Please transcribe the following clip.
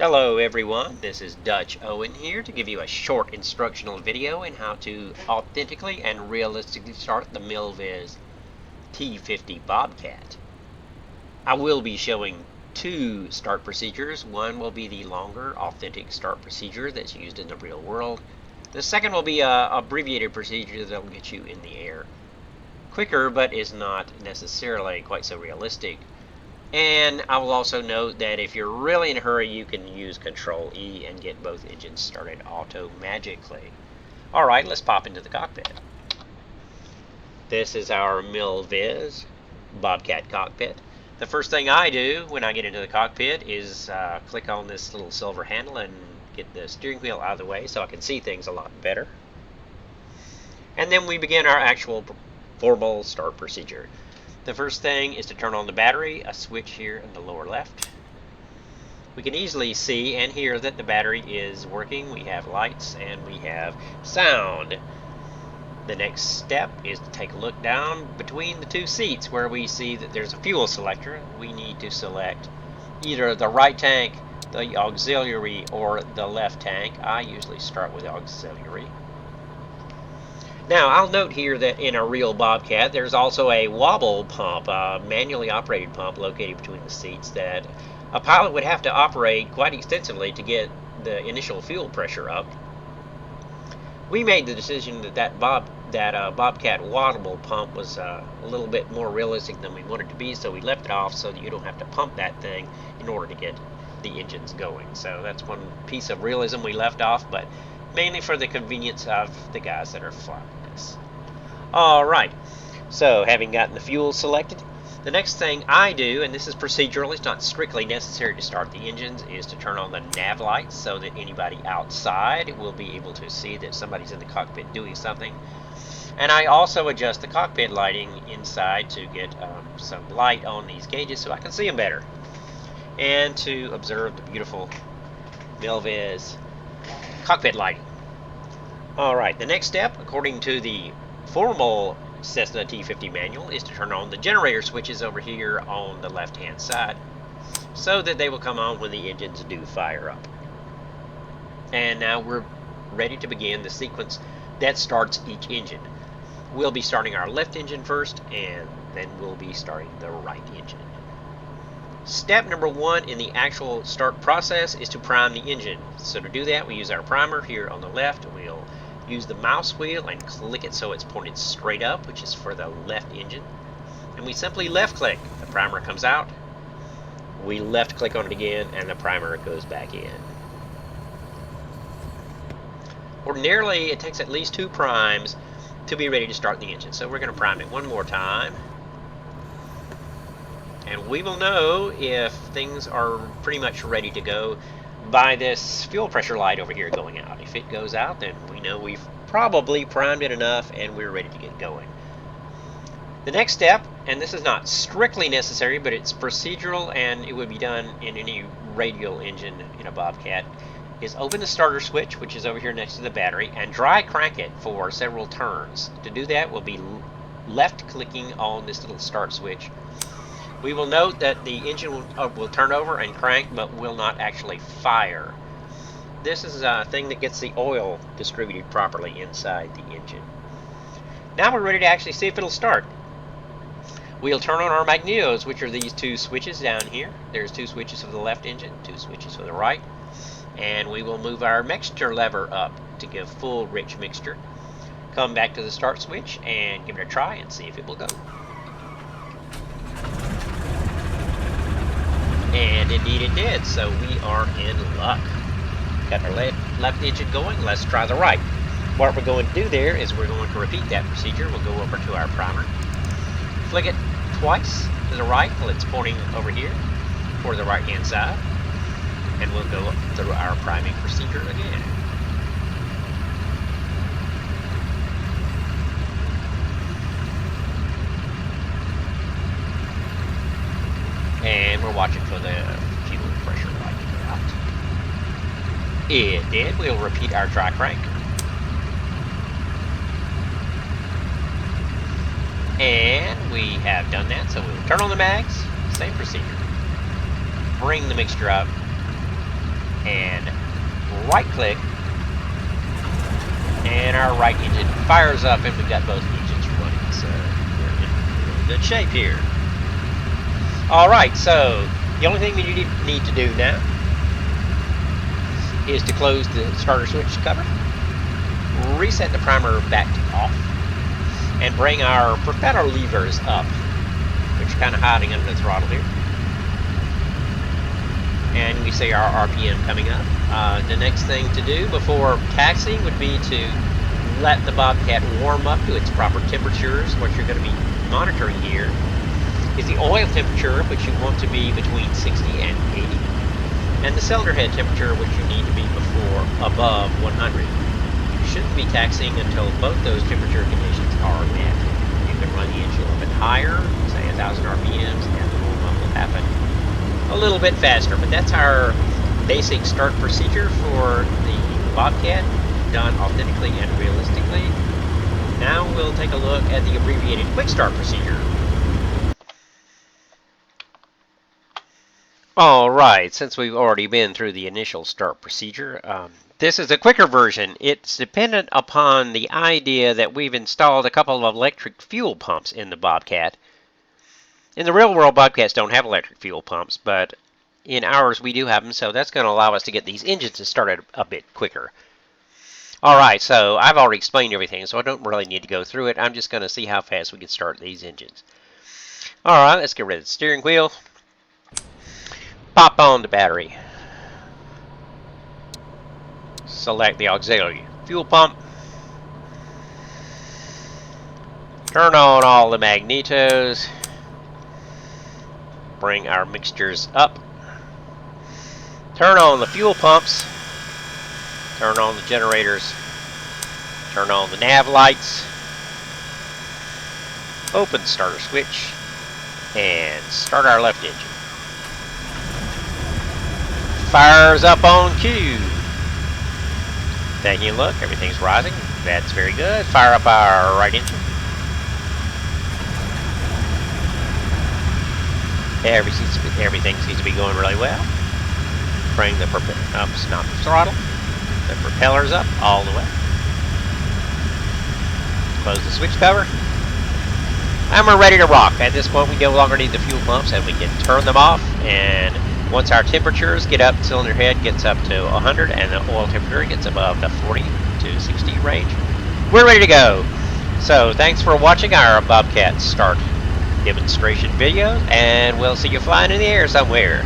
Hello everyone, this is Dutch Owen here to give you a short instructional video in how to authentically and realistically start the Milviz T-50 Bobcat. I will be showing two start procedures. One will be the longer authentic start procedure that's used in the real world. The second will be an abbreviated procedure that will get you in the air quicker, but is not necessarily quite so realistic. And I will also note that if you're really in a hurry, you can use Control E and get both engines started auto-magically. Alright, let's pop into the cockpit. This is our Milviz Bobcat cockpit. The first thing I do when I get into the cockpit is click on this little silver handle and get the steering wheel out of the way so I can see things a lot better. And then we begin our actual formal start procedure. The first thing is to turn on the battery, a switch here in the lower left. We can easily see and hear that the battery is working. We have lights and we have sound. The next step is to take a look down between the two seats where we see that there's a fuel selector. We need to select either the right tank, the auxiliary, or the left tank. I usually start with the auxiliary. Now, I'll note here that in a real Bobcat, there's also a wobble pump, a manually operated pump located between the seats that a pilot would have to operate quite extensively to get the initial fuel pressure up. We made the decision that Bobcat wobble pump was a little bit more realistic than we wanted to be, so we left it off so that you don't have to pump that thing in order to get the engines going. So that's one piece of realism we left off, but mainly for the convenience of the guys that are flying this. Alright, so having gotten the fuel selected, the next thing I do, and this is procedural, it's not strictly necessary to start the engines, is to turn on the nav lights so that anybody outside will be able to see that somebody's in the cockpit doing something. And I also adjust the cockpit lighting inside to get some light on these gauges so I can see them better. And to observe the beautiful Milviz cockpit lighting. Alright, the next step, according to the formal Cessna T-50 manual, is to turn on the generator switches over here on the left hand side so that they will come on when the engines do fire up. And now we're ready to begin the sequence that starts each engine. We'll be starting our left engine first, and then we'll be starting the right engine. Step number one in the actual start process is to prime the engine. So to do that, we use our primer here on the left. We'll use the mouse wheel and click it so it's pointed straight up, which is for the left engine. And we simply left click. The primer comes out. We left click on it again, and the primer goes back in. Ordinarily, it takes at least 2 primes to be ready to start the engine. So we're going to prime it one more time. And we will know if things are pretty much ready to go by this fuel pressure light over here going out. If it goes out, then we know we've probably primed it enough and we're ready to get going. The next step, and this is not strictly necessary, but it's procedural and it would be done in any radial engine in a Bobcat, is open the starter switch, which is over here next to the battery, and dry crank it for several turns. To do that, we'll be left clicking on this little start switch. We will note that the engine will turn over and crank, but will not actually fire. This is a thing that gets the oil distributed properly inside the engine. Now we're ready to actually see if it'll start. We'll turn on our magnetos, which are these 2 switches down here. There's 2 switches for the left engine, 2 switches for the right. And we will move our mixture lever up to give full rich mixture. Come back to the start switch and give it a try and see if it will go. And indeed it did, so we are in luck. Got our left engine going, let's try the right. What we're going to do there is we're going to repeat that procedure. We'll go over to our primer, flick it twice to the right till it's pointing over here for the right hand side, and we'll go through our priming procedure again. And we're watching for the fuel pressure light to go out. It did. We'll repeat our dry crank. And we have done that, so we'll turn on the mags, same procedure. Bring the mixture up, and right click, and our right engine fires up, and we've got both engines running, so we're in really good shape here. Alright, so the only thing we need to do now is to close the starter switch cover, reset the primer back to off, and bring our propeller levers up, which are kind of hiding under the throttle here. And we see our RPM coming up. The next thing to do before taxiing would be to let the Bobcat warm up to its proper temperatures. What you're going to be monitoring here is the oil temperature, which you want to be between 60 and 80, and the cylinder head temperature, which you need to be above 100. You shouldn't be taxiing until both those temperature conditions are met. You can run the engine a little bit higher, say 1,000 RPMs, and the warm up will happen a little bit faster. But that's our basic start procedure for the Bobcat, done authentically and realistically. Now we'll take a look at the abbreviated quick start procedure. Alright, since we've already been through the initial start procedure, this is a quicker version. It's dependent upon the idea that we've installed a couple of electric fuel pumps in the Bobcat. In the real world, Bobcats don't have electric fuel pumps, but in ours we do have them, so that's going to allow us to get these engines started a bit quicker. Alright, so I've already explained everything, so I don't really need to go through it. I'm just going to see how fast we can start these engines. Alright, let's get rid of the steering wheel. Pop on the battery. Select the auxiliary fuel pump. Turn on all the magnetos. Bring our mixtures up. Turn on the fuel pumps. Turn on the generators. Turn on the nav lights. Open starter switch. And start our left engine. Fires up on cue. Taking a look, everything's rising. That's very good. Fire up our right engine. Everything seems to be going really well. Bring the throttle. The propellers up all the way. Close the switch cover. And we're ready to rock. At this point, we no longer need the fuel pumps, and we can turn them off. And once our temperatures get up, cylinder head gets up to 100, and the oil temperature gets above the 40 to 60 range, we're ready to go. So thanks for watching our Bobcat start demonstration video, and we'll see you flying in the air somewhere.